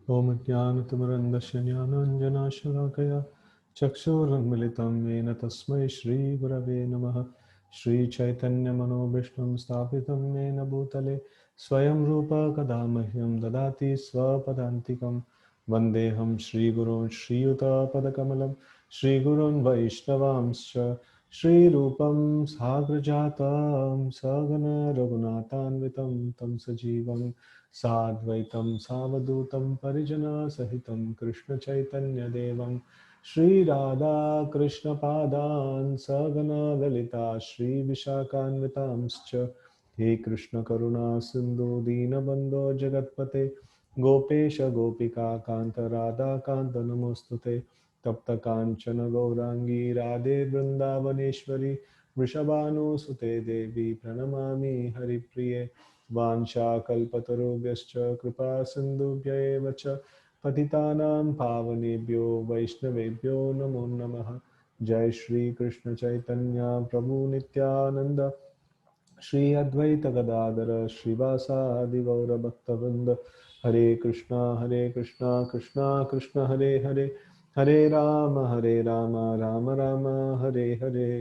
ॐ ज्ञानतिमिरन्धस्य ज्ञानाञ्जनाशलाकया चक्षुरुन्मिलितं येन तस्मै श्रीगुरवे नमः। श्रीचैतन्यमनोभीष्टं स्थापितं येन भूतले स्वयं रूप कदा मह्यं ददाति स्वपदान्तिकं। वन्देऽहं श्रीगुरून् श्रीयुतपदकमलं श्रीगुरून् वैष्णवांश्च श्रीरूपं साग्रजातं सगण रघुनाथान्वितं तं सजीवं साद्वैतं सावधूतं परिजनसहितं कृष्णचैतन्यदेवं श्रीराधा कृष्णपादान् सगण ललिता श्रीविशाखान्वितांश्च। हे कृष्ण करुणा सिन्धु दीनबन्धो जगत्पते गोपेश गोपिका कान्त राधा कान्त नमोस्तुते। तप्त कांचन गौरांगी राधे वृंदावनेश्वरी वृषभानुसुते देवी प्रणमामि हरिप्रिये। वाञ्छाकल्पतरुभ्यश्च कृपा सिन्धुभ्य एव च पतितानां पावनेभ्यो वैष्णवेभ्यो नमो नमः। जय श्री कृष्ण चैतन्य प्रभु नित्यानंद श्री अद्वैत गदाधर श्रीवासादि गौर भक्तवृंद। हरे Krishna Krishna Krishna Hare Hare Hare Ram Ram Ram Hare Hare.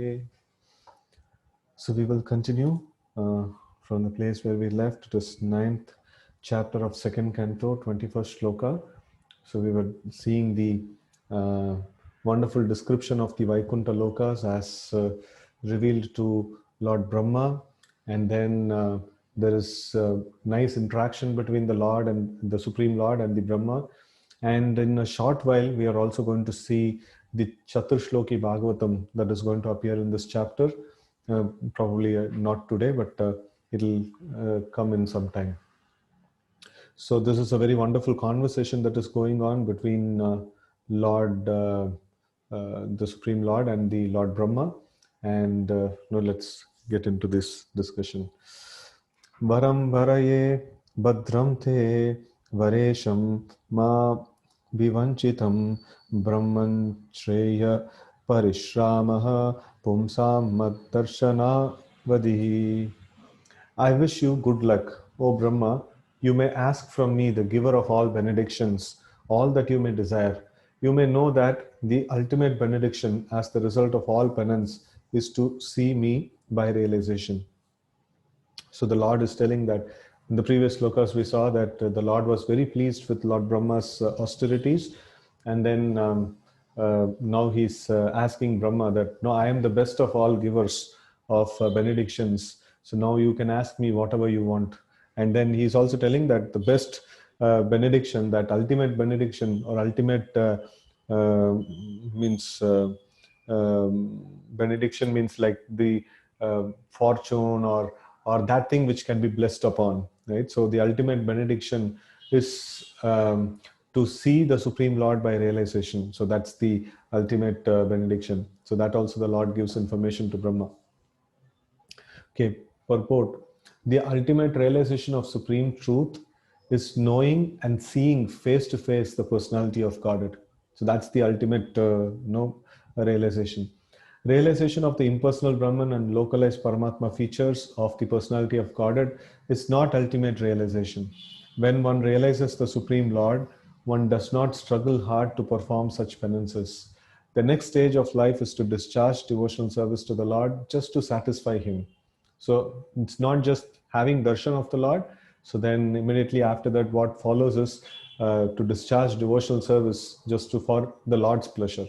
So we will continue from the place where we left. It is ninth chapter of second canto, 21st shloka. So we were seeing the wonderful description of the Vaikuntha Lokas as revealed to Lord Brahma, and then there is nice interaction between the Lord and the Supreme Lord and the Brahma. And in a short while, we are also going to see the Chaturshloki Bhagavatam that is going to appear in this chapter. Probably not today, but it'll come in some time. So this is a very wonderful conversation that is going on between the Supreme Lord and the Lord Brahma. And now let's get into this discussion. Varam varaye badram te varesham ma vivanchitam brahman shreya parishramah pumsam maddarshana vadihi. I wish you good luck, O Brahma. You may ask from me, the giver of all benedictions, all that you may desire. You may know that the ultimate benediction, as the result of all penance, is to see me by realization. So the Lord is telling that in the previous slokas we saw that the Lord was very pleased with Lord Brahma's austerities, and then now he's asking Brahma that, no, I am the best of all givers of benedictions. So now you can ask me whatever you want. And then he's also telling that the best benediction, that ultimate benediction or ultimate uh, means benediction means like the fortune or that thing which can be blessed upon, right? So the ultimate benediction is to see the Supreme Lord by realization. So that's the ultimate benediction. So that also the Lord gives information to Brahma. Okay, purport. The ultimate realization of supreme truth is knowing and seeing face to face the personality of Godhead. So that's the ultimate realization. Realization of the impersonal Brahman and localized Paramatma features of the personality of Godhead is not ultimate realization. When one realizes the Supreme Lord, one does not struggle hard to perform such penances. The next stage of life is to discharge devotional service to the Lord just to satisfy Him. So it's not just having darshan of the Lord. So then immediately after that, what follows is to discharge devotional service just to for the Lord's pleasure.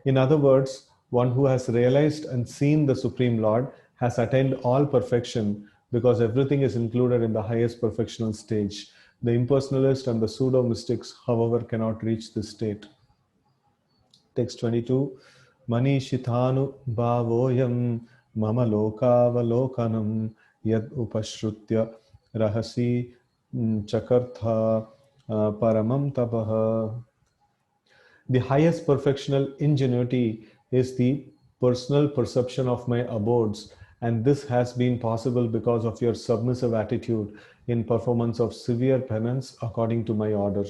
In other words, one who has realized and seen the Supreme Lord has attained all perfection because everything is included in the highest perfectional stage. The impersonalist and the pseudo mystics, however, cannot reach this state. Text 22. Manishithanu bhavoyam mama lokavalokanam yad upashrutya rahasi chakartha paramam tapaha. The highest perfectional ingenuity is the personal perception of my abodes, and this has been possible because of your submissive attitude in performance of severe penance according to my order.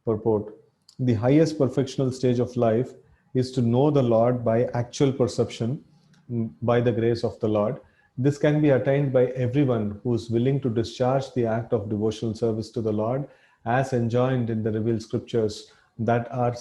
Purport. The highest perfectional stage of life is to know the Lord by actual perception, by the grace of the Lord. This can be attained by everyone who is willing to discharge the act of devotional service to the Lord as enjoined in the revealed scriptures that are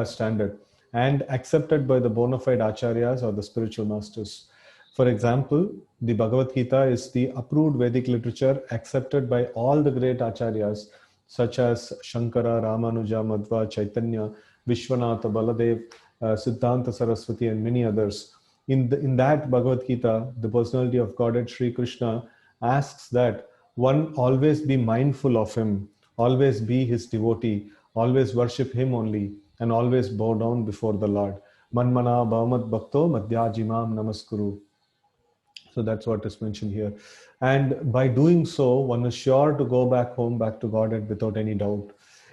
standard and accepted by the bona fide acharyas or the spiritual masters. For example, the Bhagavad Gita is the approved Vedic literature accepted by all the great acharyas such as Shankara, Ramanuja, Madhva, Chaitanya, Vishwanatha, Baladev, Siddhanta Saraswati, and many others. In that Bhagavad Gita, the personality of Godhead Sri Krishna asks that one always be mindful of him, always be his devotee, always worship him only, and always bow down before the Lord. Manmana bhavamat bhakto madhyajimam namaskuru. So that's what is mentioned here. And by doing so, one is sure to go back home, back to Godhead without any doubt.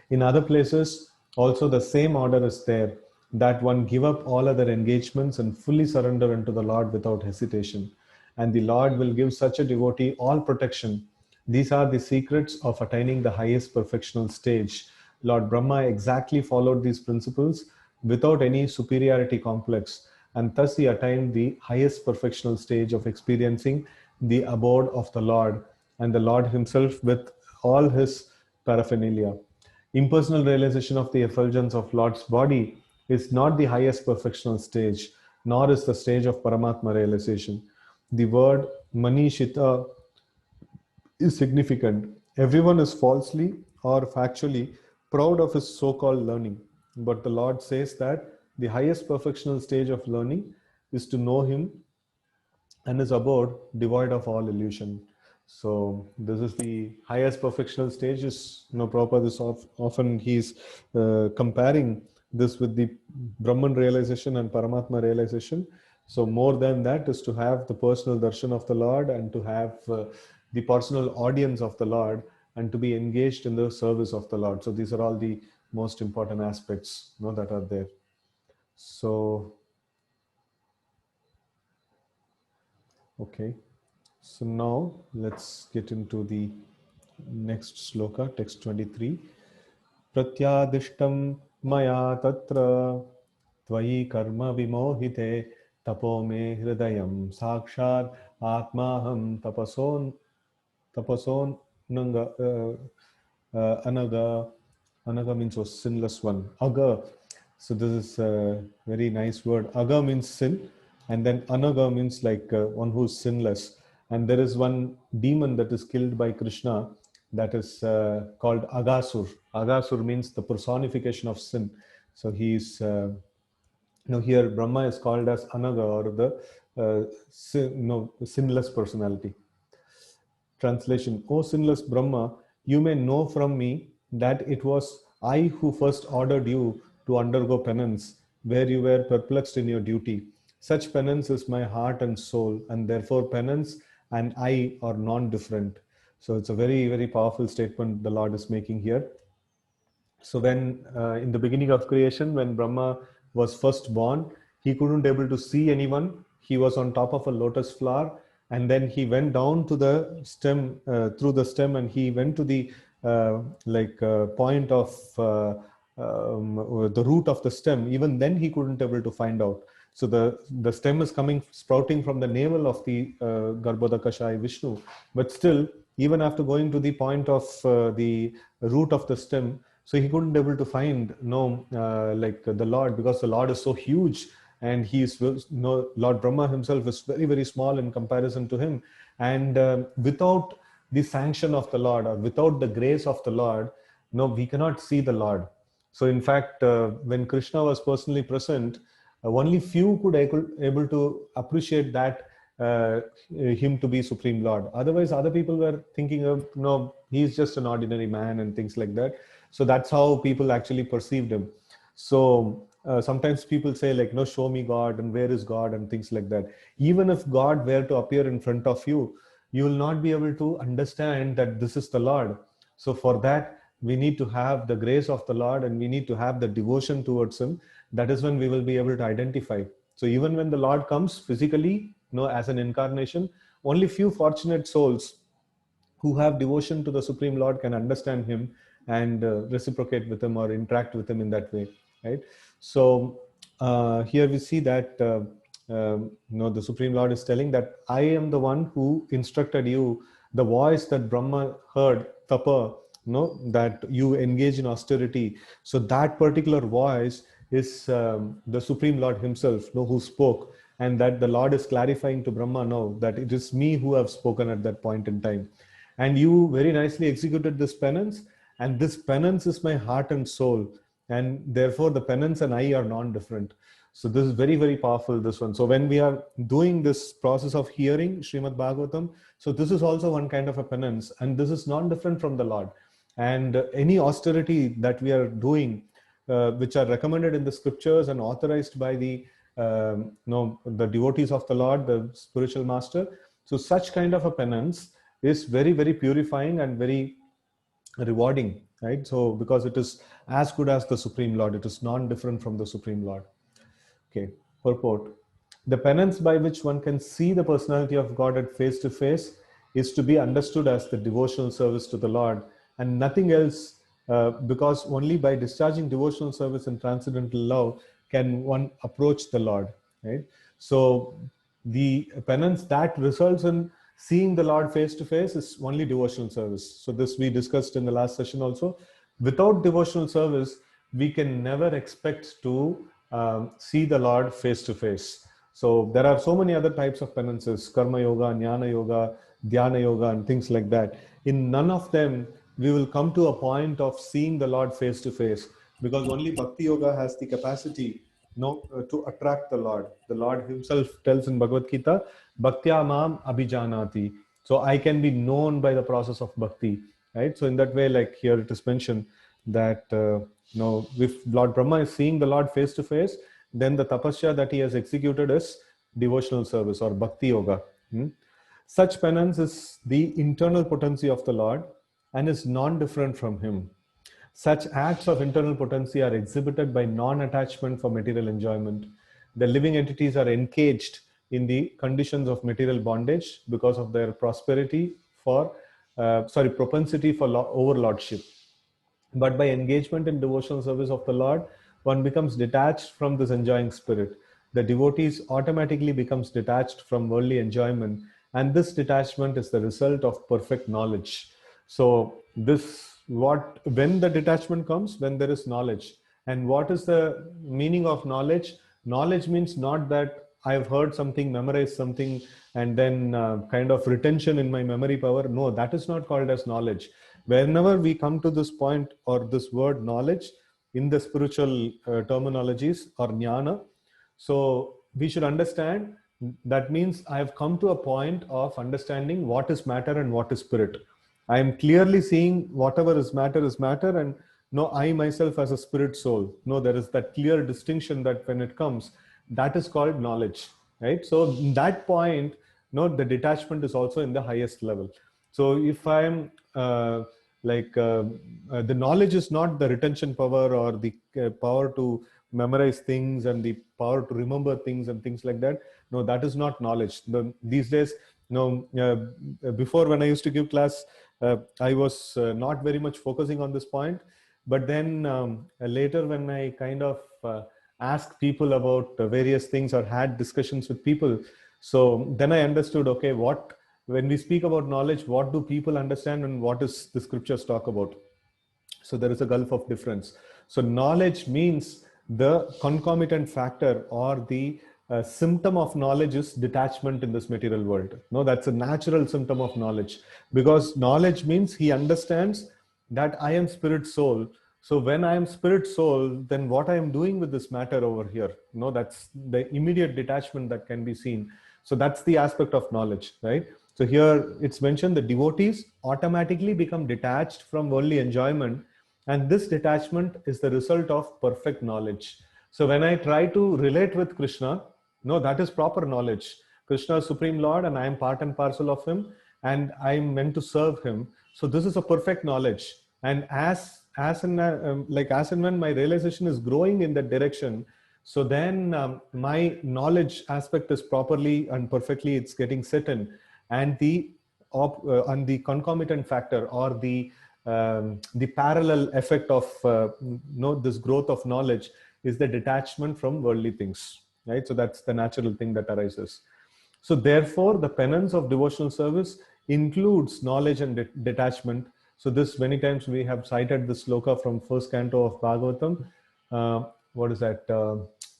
In other places, also the same order is there, that one give up all other engagements and fully surrender unto the Lord without hesitation. And the Lord will give such a devotee all protection. These are the secrets of attaining the highest perfectional stage. Lord Brahma exactly followed these principles without any superiority complex, and thus he attained the highest perfectional stage of experiencing the abode of the Lord and the Lord himself with all his paraphernalia. Impersonal realization of the effulgence of Lord's body is not the highest perfectional stage, nor is the stage of Paramatma realization. The word Manishita is significant. Everyone is falsely or factually proud of his so-called learning. But the Lord says that the highest perfectional stage of learning is to know him and his abode devoid of all illusion. So this is the highest perfectional stage. Is, Prabhupada is often he's comparing this with the Brahman realization and Paramatma realization. So more than that is to have the personal darshan of the Lord and to have the personal audience of the Lord and to be engaged in the service of the Lord. So these are all the most important aspects that are there. So, okay. So now let's get into the next sloka, text 23. Pratyadishtam maya tatra tvayi karma vimohite tapo me hridayam sakshar atmaham tapason nanga anaga. Anaga means a sinless one. Aga. So this is a very nice word. Aga means sin, and then anaga means like one who's sinless. And there is one demon that is killed by Krishna that is called Agasur. Agasur means the personification of sin. So he's here Brahma is called as Anaga, or the sinless personality. Translation: O sinless Brahma, you may know from me that it was I who first ordered you to undergo penance, where you were perplexed in your duty. Such penance is my heart and soul, and therefore penance and I are non-different. So it's a very, very powerful statement the Lord is making here. So when in the beginning of creation, when Brahma was first born, he couldn't able to see anyone. He was on top of a lotus flower, and then he went down to the stem, through the stem, and he went to the point of the root of the stem. Even then he couldn't able to find out. So the stem is sprouting from the navel of the Garbhodakashayi Vishnu, but still, even after going to the point of the root of the stem, so he couldn't able to find the Lord, because the Lord is so huge, and he is Lord Brahma himself is very, very small in comparison to him. And without the sanction of the Lord, or without the grace of the Lord, we cannot see the Lord. So in fact, when Krishna was personally present, only few could able to appreciate that him to be Supreme Lord. Otherwise, other people were thinking of, no, he's just an ordinary man and things like that. So that's how people actually perceived him. So sometimes people say like, no, show me God, and where is God, and things like that. Even if God were to appear in front of you, you will not be able to understand that this is the Lord. So for that, we need to have the grace of the Lord, and we need to have the devotion towards him. That is when we will be able to identify. So even when the Lord comes physically, as an incarnation, only few fortunate souls who have devotion to the Supreme Lord can understand him and reciprocate with him or interact with him in that way, right? So here we see that the Supreme Lord is telling that I am the one who instructed you. The voice that Brahma heard, Tapa, no, that you engage in austerity. So that particular voice is the Supreme Lord himself, no, who spoke, and that the Lord is clarifying to Brahma, no, that it is me who have spoken at that point in time. And you very nicely executed this penance, and this penance is my heart and soul, and therefore the penance and I are non-different. So this is very, very powerful, this one. So when we are doing this process of hearing Srimad Bhagavatam, so this is also one kind of a penance, and this is non-different from the Lord. And any austerity that we are doing, which are recommended in the scriptures and authorized by the the devotees of the Lord, the spiritual master. So such kind of a penance is very, very purifying and very rewarding, right? So because it is as good as the Supreme Lord, it is non-different from the Supreme Lord. Okay, purport. The penance by which one can see the personality of God at face to face is to be understood as the devotional service to the Lord and nothing else, because only by discharging devotional service and transcendental love can one approach the Lord, right? So the penance that results in seeing the Lord face to face is only devotional service. So this we discussed in the last session also. Without devotional service, we can never expect to see the Lord face to face. So there are so many other types of penances, karma yoga, jnana yoga, dhyana yoga, and things like that. In none of them, we will come to a point of seeing the Lord face to face, because only bhakti yoga has the capacity, to attract the Lord. The Lord himself tells in Bhagavad Gita, bhaktya mam abhijanati. So I can be known by the process of bhakti, right? So in that way, like here it is mentioned that if Lord Brahma is seeing the Lord face to face, then the tapasya that he has executed is devotional service or bhakti yoga. Such penance is the internal potency of the Lord and is non-different from him. Such acts of internal potency are exhibited by non-attachment for material enjoyment. The living entities are engaged in the conditions of material bondage because of their propensity for overlordship. But by engagement in devotional service of the Lord, one becomes detached from this enjoying spirit. The devotees automatically becomes detached from worldly enjoyment, and this detachment is the result of perfect knowledge. So when the detachment comes, when there is knowledge. And what is the meaning of knowledge? Knowledge means not that I've heard something, memorized something, and then kind of retention in my memory power. No, that is not called as knowledge. Whenever we come to this point or this word knowledge in the spiritual terminologies or jnana, so we should understand that means I have come to a point of understanding what is matter and what is spirit. I am clearly seeing whatever is matter, and no, I myself as a spirit soul. No, there is that clear distinction that when it comes, that is called knowledge, right? So in that point, no, the detachment is also in the highest level. So if I'm the knowledge is not the retention power or the power to memorize things and the power to remember things and things like that. No, that is not knowledge. These days, before when I used to give class, I was not very much focusing on this point. But then later when I kind of asked people about various things or had discussions with people, so then I understood, okay, when we speak about knowledge, what do people understand and what does the scriptures talk about? So there is a gulf of difference. So knowledge means the concomitant factor or the symptom of knowledge is detachment in this material world. No, that's a natural symptom of knowledge, because knowledge means he understands that I am spirit soul. So when I am spirit soul, then what I am doing with this matter over here, no, that's the immediate detachment that can be seen. So that's the aspect of knowledge, right? So here it's mentioned the devotees automatically become detached from worldly enjoyment, and this detachment is the result of perfect knowledge. So when I try to relate with Krishna, no, that is proper knowledge. Krishna is Supreme Lord and I am part and parcel of him and I am meant to serve him. So this is a perfect knowledge. And as and when my realization is growing in that direction, so then my knowledge aspect is properly and perfectly it's getting set in, and the concomitant factor or the parallel effect of this growth of knowledge is the detachment from worldly things, right? So that's the natural thing that arises. So therefore, the penance of devotional service includes knowledge and detachment, So this many times we have cited this sloka from first canto of Bhagavatam. What is that?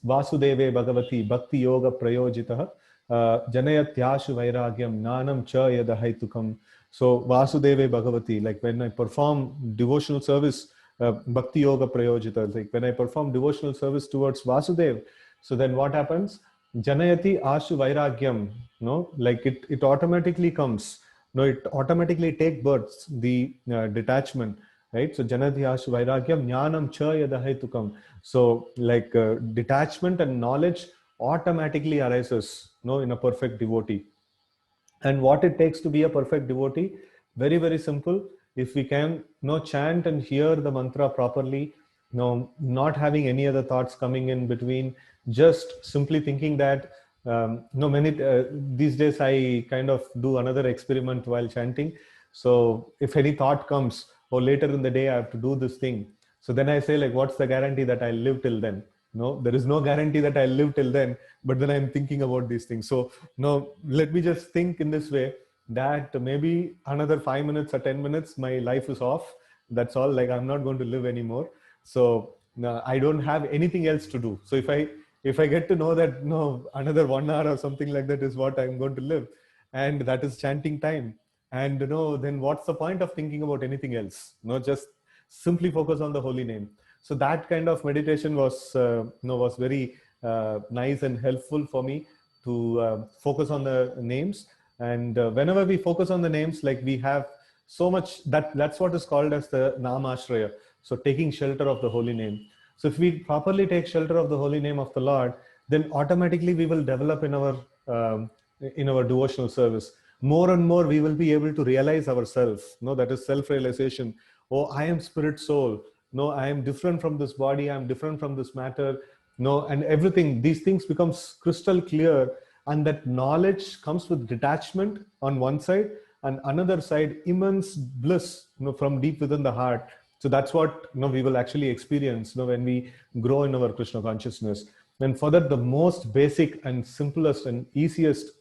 Vasudeve Bhagavati Bhakti Yoga Prayojitah Janayatyashu Vairagyam Nanam Cha Yadahaitukam. So Vasudeve Bhagavati, like when I perform devotional service, Bhakti Yoga Prayojita, like when I perform devotional service towards Vasudev, so then what happens? Janayati Ashu Vairagyam, no, like it automatically comes, no, it automatically take birth, the detachment, right? So Janayati Ashu Vairagyam Jnanam Cha Yadahaitukam. So like detachment and knowledge automatically arises, no, in a perfect devotee. And what it takes to be a perfect devotee, very very simple. If we can chant and hear the mantra properly, not having any other thoughts coming in between, just simply thinking that many these days I kind of do another experiment while chanting. So if any thought comes, or later in the day I have to do this thing, so then I say, like, what's the guarantee that I'll live till then? No, there is no guarantee that I'll live till then, but then I'm thinking about these things. So no, let me just think in this way, that maybe another 5 minutes or 10 minutes, my life is off. That's all. Like, I'm not going to live anymore. So no, I don't have anything else to do. So if I get to know that another 1 hour or something like that is what I'm going to live, and that is chanting time, and then what's the point of thinking about anything else? Just simply focus on the holy name. So that kind of meditation was very nice and helpful for me to focus on the names. And whenever we focus on the names, like, we have so much, that's what is called as the namashraya. So taking shelter of the holy name. So if we properly take shelter of the holy name of the Lord, then automatically we will develop in our devotional service. More and more we will be able to realize ourselves. That is self-realization. Oh, I am spirit soul. No, I am different from this body. I am different from this matter. And everything, these things becomes crystal clear. And that knowledge comes with detachment on one side, and another side, immense bliss, from deep within the heart. So that's what we will actually experience when we grow in our Krishna consciousness. And for that, the most basic and simplest and easiest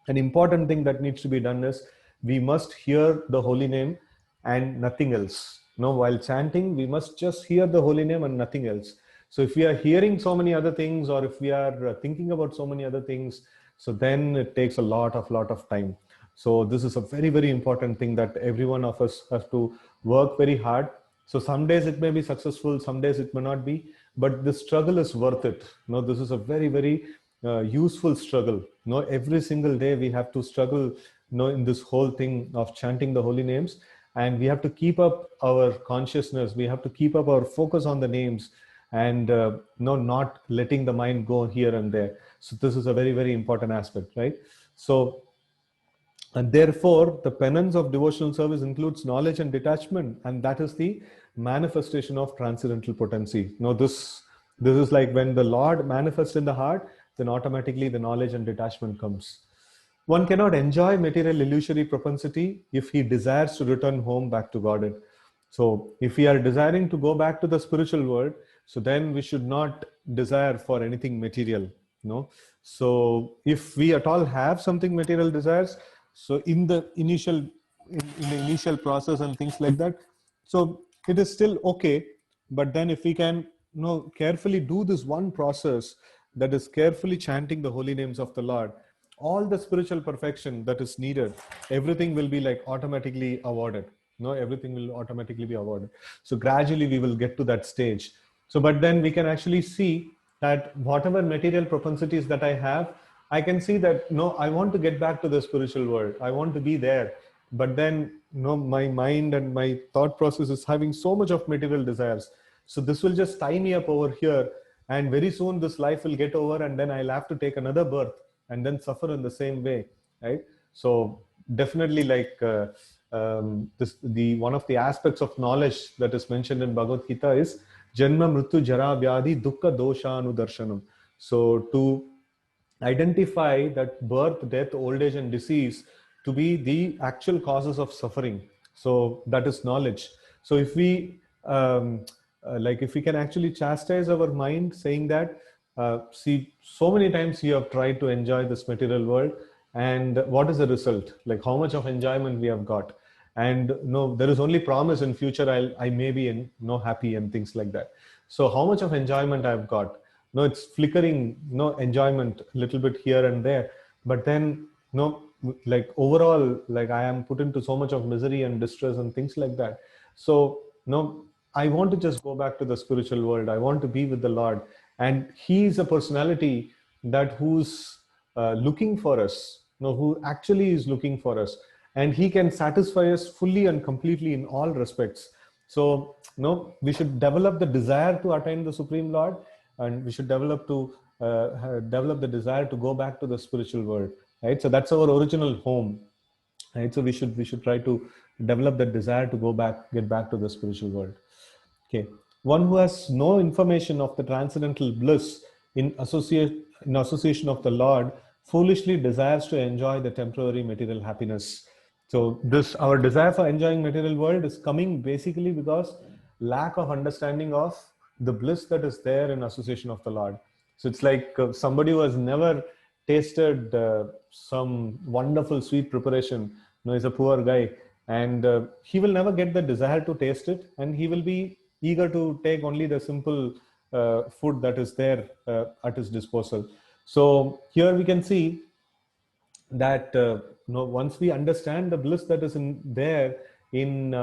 an important thing that needs to be done is, we must hear the holy name and nothing else. While chanting, we must just hear the holy name and nothing else. So if we are hearing so many other things, or if we are thinking about so many other things, so then it takes a lot of time. So this is a very, very important thing that every one of us has to work very hard. So some days it may be successful, some days it may not be, but the struggle is worth it. This is a very, very useful struggle. Every single day we have to struggle in this whole thing of chanting the holy names, and we have to keep up our consciousness, we have to keep up our focus on the names, and not letting the mind go here and there. So this is a very, very important aspect, right? So, and therefore the penance of devotional service includes knowledge and detachment, and that is the manifestation of transcendental potency. This is like when the Lord manifests in the heart, then automatically the knowledge and detachment comes. One cannot enjoy material illusory propensity if he desires to return home back to Godhead. So if we are desiring to go back to the spiritual world, so then we should not desire for anything material. So if we at all have something material desires, so in the initial process and things like that, so it is still okay. But then if we can carefully do this one process, that is carefully chanting the holy names of the Lord, all the spiritual perfection that is needed, everything will be like automatically awarded. Everything will automatically be awarded. So gradually we will get to that stage. So but then we can actually see that whatever material propensities that I have, I can see that I want to get back to the spiritual world, I want to be there. But then my mind and my thought process is having so much of material desires. So this will just tie me up over here, and very soon this life will get over, and then I'll have to take another birth and then suffer in the same way, right? So definitely, like the one of the aspects of knowledge that is mentioned in Bhagavad Gita is Janma Mrityu Jara Vyadhi Dukkha Dosha Anudarshanam. So to identify that birth, death, old age, and disease to be the actual causes of suffering. So that is knowledge. So if we if we can actually chastise our mind, saying that, see, so many times you have tried to enjoy this material world, and what is the result? Like, how much of enjoyment we have got? and no, there is only promise in future I may be happy and things like that. So how much of enjoyment I've got? No, it's flickering, no enjoyment, a little bit here and there, but then no, like overall, like I am put into so much of misery and distress and things like that. So no, I want to just go back to the spiritual world. I want to be with the Lord, and He is a personality that who's looking for us, no, who actually is looking for us, and He can satisfy us fully and completely in all respects. So no, we should develop the desire to attain the Supreme Lord, and we should develop the desire to go back to the spiritual world, right? So that's our original home, right? So we should try to develop that desire to get back to the spiritual world. Okay, one who has no information of the transcendental bliss in association of the Lord foolishly desires to enjoy the temporary material happiness. So this our desire for enjoying material world is coming basically because lack of understanding of the bliss that is there in association of the Lord. So it's like somebody who has never tasted some wonderful sweet preparation, is a poor guy, and he will never get the desire to taste it, and he will be eager to take only the simple food that is there at his disposal. So here we can see that once we understand the bliss that is in there in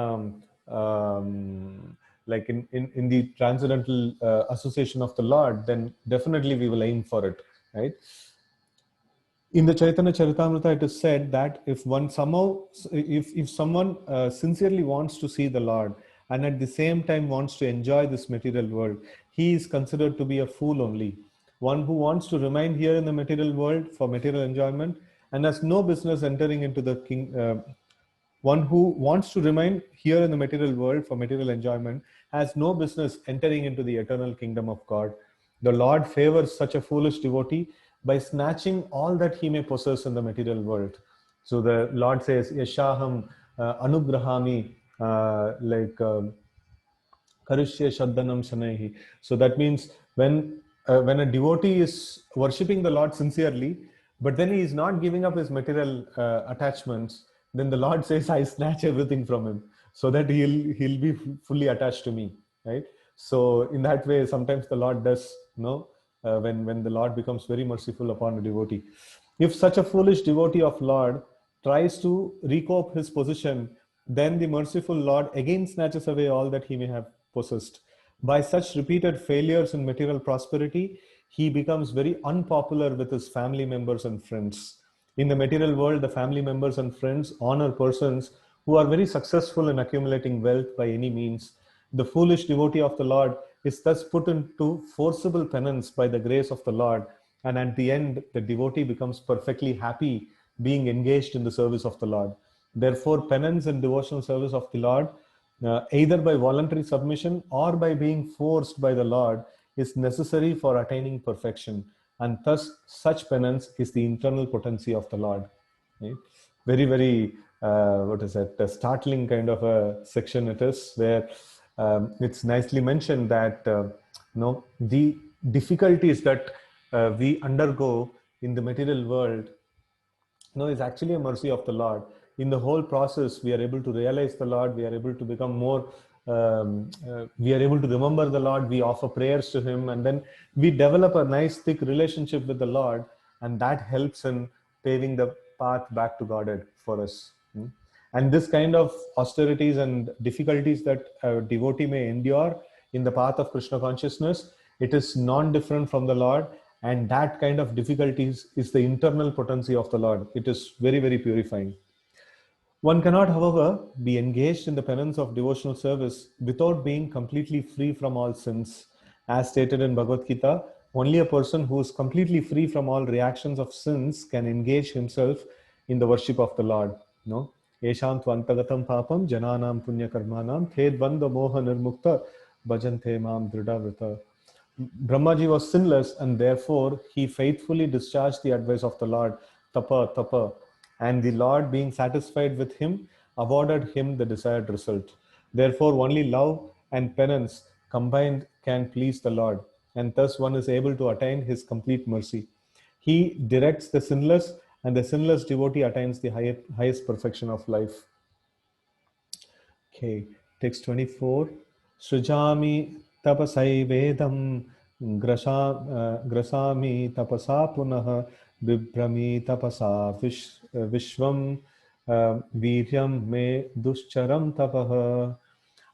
like in the transcendental association of the Lord, then definitely we will aim for it, right? In the Chaitanya Charitamrita, it is said that if someone sincerely wants to see the Lord and at the same time wants to enjoy this material world, he is considered to be a fool only. One who wants to remain here in the material world for material enjoyment and has no business entering into the one who wants to remain here in the material world for material enjoyment has no business entering into the eternal kingdom of God. The Lord favors such a foolish devotee by snatching all that he may possess in the material world. So the Lord says, Yashaham anugrahami, Karishya Shaddanam Shanaihi. So that means when a devotee is worshipping the Lord sincerely, but then he is not giving up his material attachments, then the Lord says, I snatch everything from him so that he'll be fully attached to me, right? So in that way, sometimes the Lord does, when the Lord becomes very merciful upon a devotee. If such a foolish devotee of Lord tries to recoup his position, then the merciful Lord again snatches away all that he may have possessed. By such repeated failures in material prosperity, he becomes very unpopular with his family members and friends. In the material world, the family members and friends honor persons who are very successful in accumulating wealth by any means. The foolish devotee of the Lord is thus put into forcible penance by the grace of the Lord, and at the end, the devotee becomes perfectly happy being engaged in the service of the Lord. Therefore, penance and devotional service of the Lord, either by voluntary submission or by being forced by the Lord, is necessary for attaining perfection. And thus, such penance is the internal potency of the Lord. Right? Very, very, what is it, a startling kind of a section it is, where it's nicely mentioned that the difficulties that we undergo in the material world is actually a mercy of the Lord. In the whole process, we are able to realize the Lord, we are able to become more, we are able to remember the Lord, we offer prayers to Him, and then we develop a nice, thick relationship with the Lord, and that helps in paving the path back to Godhead for us. And this kind of austerities and difficulties that a devotee may endure in the path of Krishna consciousness, it is non-different from the Lord, and that kind of difficulties is the internal potency of the Lord. It is very, very purifying. One cannot, however, be engaged in the penance of devotional service without being completely free from all sins. As stated in Bhagavad Gita, only a person who is completely free from all reactions of sins can engage himself in the worship of the Lord. No? Esham tvantagatam papam jananam punya karmanam thedvanda moha nirmukta bhajante mam drida. Brahmaji was sinless, and therefore he faithfully discharged the advice of the Lord, tapa, tapa, and the Lord, being satisfied with him, awarded him the desired result. Therefore, only love and penance combined can please the Lord, and thus one is able to attain his complete mercy. He directs the sinless, and the sinless devotee attains the highest perfection of life. Okay, text 24. Srijami tapasai vedam grasami tapasa punah bibrami tapasa vishvam viryam me duscharam tapah.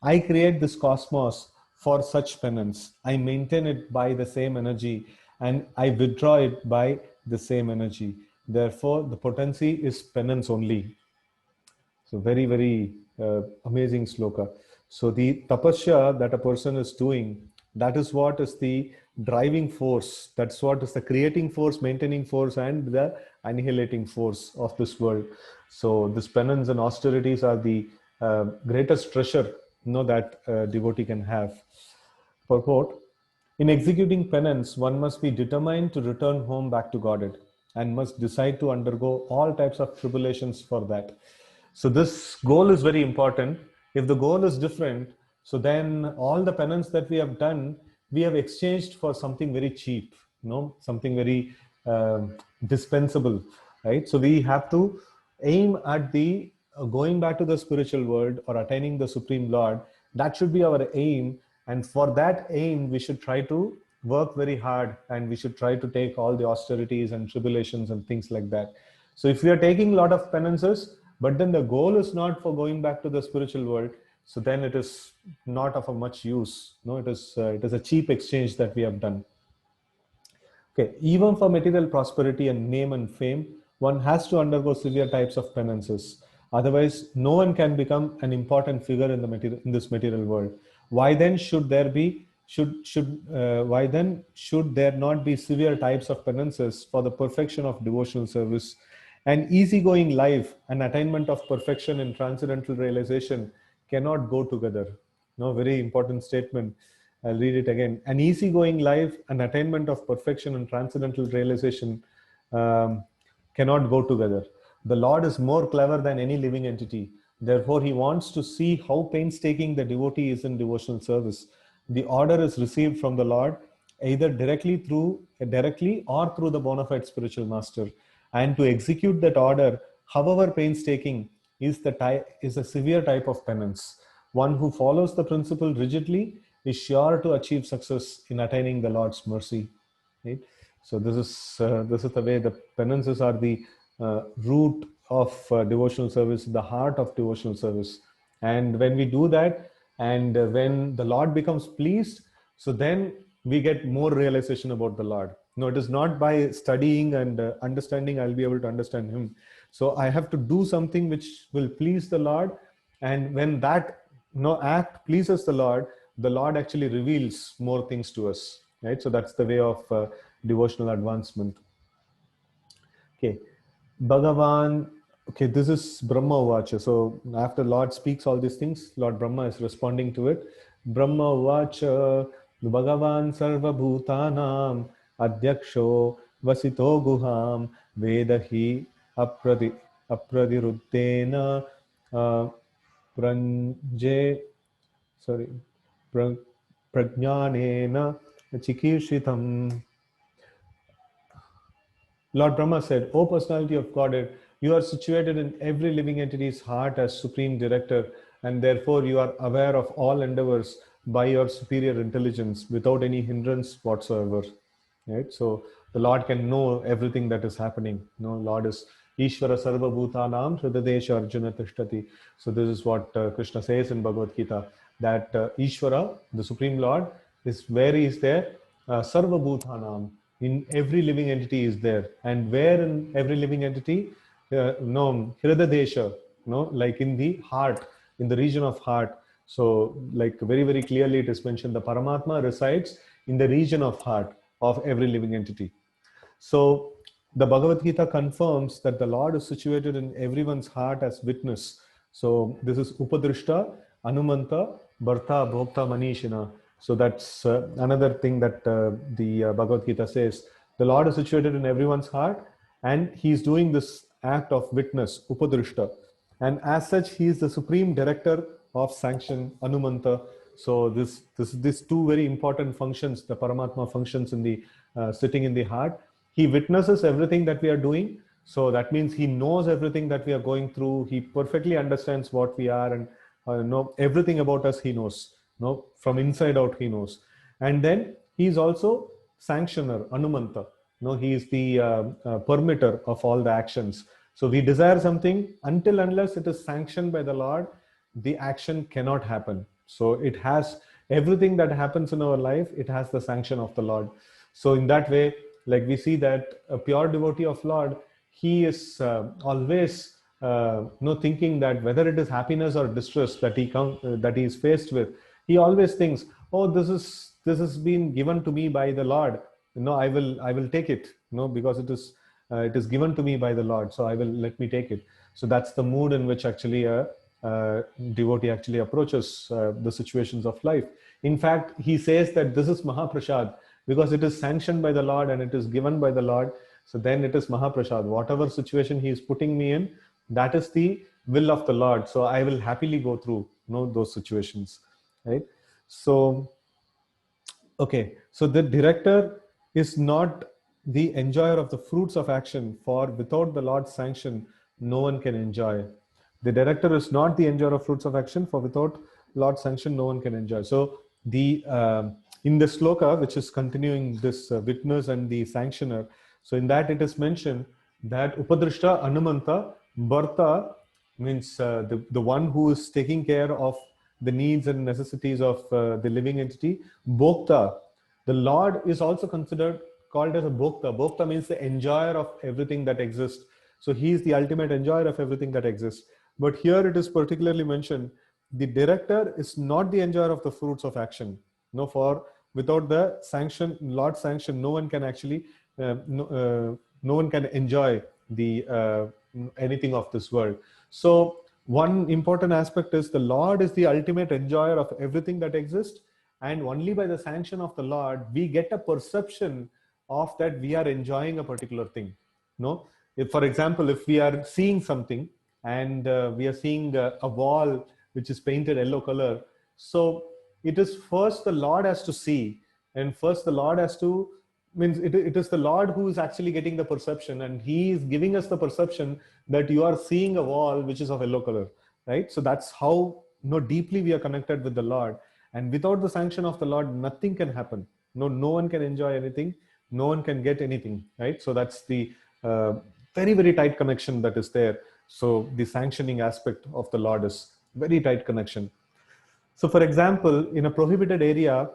I create this cosmos for such penance. I maintain it by the same energy and I withdraw it by the same energy. Therefore, the potency is penance only. So very, very amazing sloka. So the tapasya that a person is doing, that is what is the driving force. That's what is the creating force, maintaining force, and the annihilating force of this world. So this penance and austerities are the greatest treasure, that devotee can have. Purport: in executing penance, one must be determined to return home back to Godhead and must decide to undergo all types of tribulations for that. So, this goal is very important. If the goal is different, so then all the penance that we have done, we have exchanged for something very cheap, something very dispensable, right? So, we have to aim at the going back to the spiritual world or attaining the Supreme Lord. That should be our aim, and for that aim we should try to work very hard, and we should try to take all the austerities and tribulations and things like that. So if we are taking a lot of penances, but then the goal is not for going back to the spiritual world, so then it is not of a much use. No, it is a cheap exchange that we have done. Okay, even for material prosperity and name and fame, one has to undergo severe types of penances. Otherwise, no one can become an important figure in the in this material world. Why then should there be why then should there not be severe types of penances for the perfection of devotional service? An easygoing life and attainment of perfection in transcendental realization cannot go together. No, very important statement. I'll read it again. An easygoing life and attainment of perfection and transcendental realization um, cannot go together. The Lord is more clever than any living entity. Therefore, he wants to see how painstaking the devotee is in devotional service. The order is received from the Lord either directly or through the bona fide spiritual master. And to execute that order, however painstaking, is a severe type of penance. One who follows the principle rigidly is sure to achieve success in attaining the Lord's mercy. Right? So this is the way the penances are the root of devotional service, the heart of devotional service. And when we do that, and when the Lord becomes pleased, so then we get more realization about the Lord. No, it is not by studying and understanding I'll be able to understand Him. So I have to do something which will please the Lord, and when that act pleases the Lord actually reveals more things to us. Right. So that's the way of devotional advancement. Okay. Bhagavan, okay, this is Brahma Uvacha. So after Lord speaks all these things, Lord Brahma is responding to it. Brahma Uvacha, Bhagavan Sarva Bhutanam, Adyaksho, Vasito Guham, Vedahi, Apradiruddena, uh, Pranje, sorry, Prajnanena, Chikishitam. Lord Brahma said, O personality of Godhead, you are situated in every living entity's heart as supreme director, and therefore you are aware of all endeavors by your superior intelligence without any hindrance whatsoever. Right? So the Lord can know everything that is happening. Lord is Ishvara Sarva Bhutanam Hridadesha Arjuna Tishtati. So this is what Krishna says in Bhagavad Gita, that Ishvara, the Supreme Lord, is where he is there. Sarva Bhutanam, in every living entity is there. And where in every living entity? No, Hridadesha, like in the heart, in the region of heart. So like very, very clearly it is mentioned, the Paramatma resides in the region of heart of every living entity. So the Bhagavad Gita confirms that the Lord is situated in everyone's heart as witness. So this is Upadrishta, Anumanta, Bharta, Bhokta, Manishina. So that's another thing that the Bhagavad Gita says. The Lord is situated in everyone's heart, and he is doing this act of witness, Upadrishta. And as such, he is the supreme director of sanction, Anumanta. So these two very important functions, the Paramatma functions in the sitting in the heart. He witnesses everything that we are doing. So that means he knows everything that we are going through. He perfectly understands what we are and no, everything about us he knows. No, from inside out he knows. And then he is also sanctioner, Anumanta. No, he is the permitter of all the actions. So we desire something, until unless it is sanctioned by the Lord, the action cannot happen. So it has everything that happens in our life, it has the sanction of the Lord. So in that way, like we see that a pure devotee of Lord, he is always thinking that whether it is happiness or distress that he is faced with, he always thinks, oh, this has been given to me by the Lord. I will take it, because it is given to me by the Lord, so I will let me take it. So that's the mood in which actually a devotee actually approaches the situations of life. In fact, he says that this is Mahaprasad because it is sanctioned by the Lord and it is given by the Lord. So then it is Mahaprasad. Whatever situation he is putting me in, that is the will of the Lord. So I will happily go through those situations, right? So okay, so the director is not the enjoyer of the fruits of action, for without the Lord's sanction, no one can enjoy. The director is not the enjoyer of fruits of action, for without Lord's sanction, no one can enjoy. So the in the sloka, which is continuing this witness and the sanctioner, so in that it is mentioned that Upadrishta Anumanta Bharta means the one who is taking care of the needs and necessities of the living entity. Bhokta, the Lord is also considered called as a Bhokta. Bhokta means the enjoyer of everything that exists. So he is the ultimate enjoyer of everything that exists. But here it is particularly mentioned, the director is not the enjoyer of the fruits of action. No, for without the sanction, Lord's sanction, no one can actually, no one can enjoy the anything of this world. So one important aspect is the Lord is the ultimate enjoyer of everything that exists, and only by the sanction of the Lord we get a perception of that we are enjoying a particular thing. No, if, for example, if we are seeing something and we are seeing a wall which is painted yellow color, so it is first the Lord has to see, and first the Lord has to, means it is the Lord who is actually getting the perception, and he is giving us the perception that you are seeing a wall which is of yellow color, right? So that's how deeply we are connected with the Lord. And without the sanction of the Lord, nothing can happen. No one can enjoy anything, no one can get anything, right? So that's the very, very tight connection that is there. So the sanctioning aspect of the Lord is very tight connection. So for example, in a prohibited area,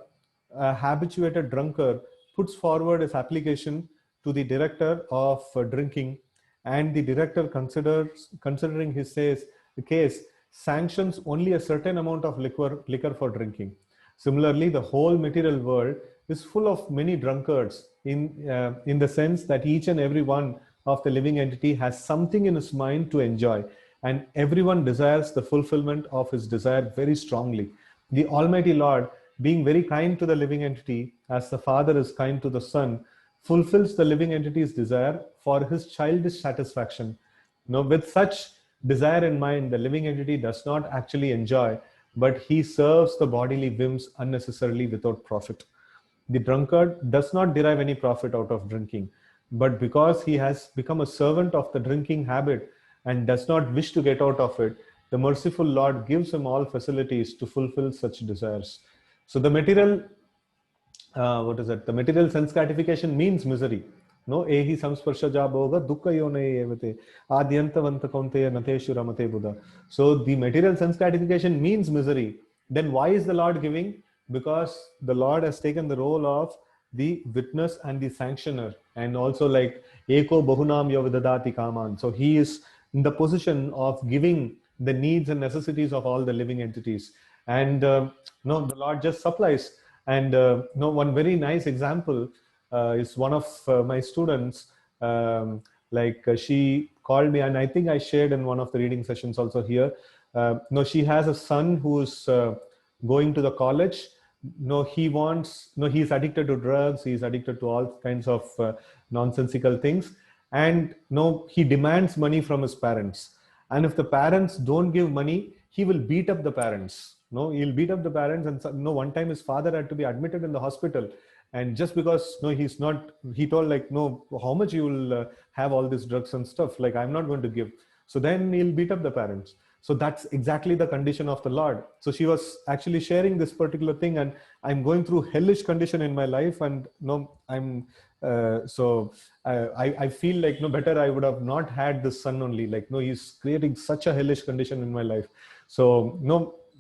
a habituated drunkard puts forward his application to the director of drinking, and the director considering his says the case, sanctions only a certain amount of liquor for drinking. Similarly, the whole material world is full of many drunkards in the sense that each and every one of the living entity has something in his mind to enjoy, and everyone desires the fulfillment of his desire very strongly. The Almighty Lord, being very kind to the living entity, as the Father is kind to the Son, fulfills the living entity's desire for his childish satisfaction. With such desire in mind, the living entity does not actually enjoy, but he serves the bodily whims unnecessarily without profit. The drunkard does not derive any profit out of drinking, but because he has become a servant of the drinking habit and does not wish to get out of it, the merciful Lord gives him all facilities to fulfill such desires. So the material, what is it? The material sense gratification means misery. No, ehi samsparshaja bhoga dukkha yone evate adyantavanta kaunteya nateshu ramate buddha. So the material sense gratification means misery. Then why is the Lord giving? Because the Lord has taken the role of the witness and the sanctioner, and also like eko bahunam yavidadati kaman. So he is in the position of giving the needs and necessities of all the living entities, and no, the Lord just supplies. And one very nice example is one of my students. She called me, and I think I shared in one of the reading sessions also here. No, she has a son who is going to the college. No, he's addicted to drugs. He's addicted to all kinds of nonsensical things, and no, he demands money from his parents. And if the parents don't give money, he will beat up the parents. No, he'll beat up the parents. And one time his father had to be admitted in the hospital, and just because he's not, he told like, no, how much you will have all these drugs and stuff, like I'm not going to give. So then he'll beat up the parents. So that's exactly the condition of the Lord. So she was actually sharing this particular thing, and I'm going through hellish condition in my life, and I'm I feel like better I would have not had this son only. Like he's creating such a hellish condition in my life. So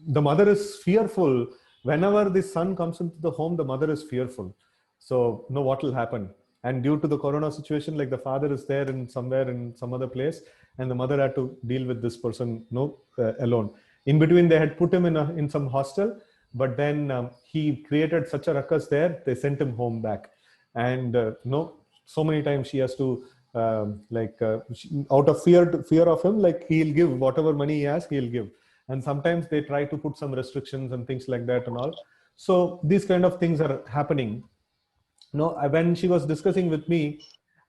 the mother is fearful. Whenever the son comes into the home, the mother is fearful. So what will happen? And due to the corona situation, like the father is there in somewhere in some other place, and the mother had to deal with this person alone. In between, they had put him in some hostel, but then he created such a ruckus there, they sent him home back. And so many times she has to out of fear of him, like he'll give whatever money he asks, he'll give. And sometimes they try to put some restrictions and things like that and all. So these kind of things are happening. When she was discussing with me,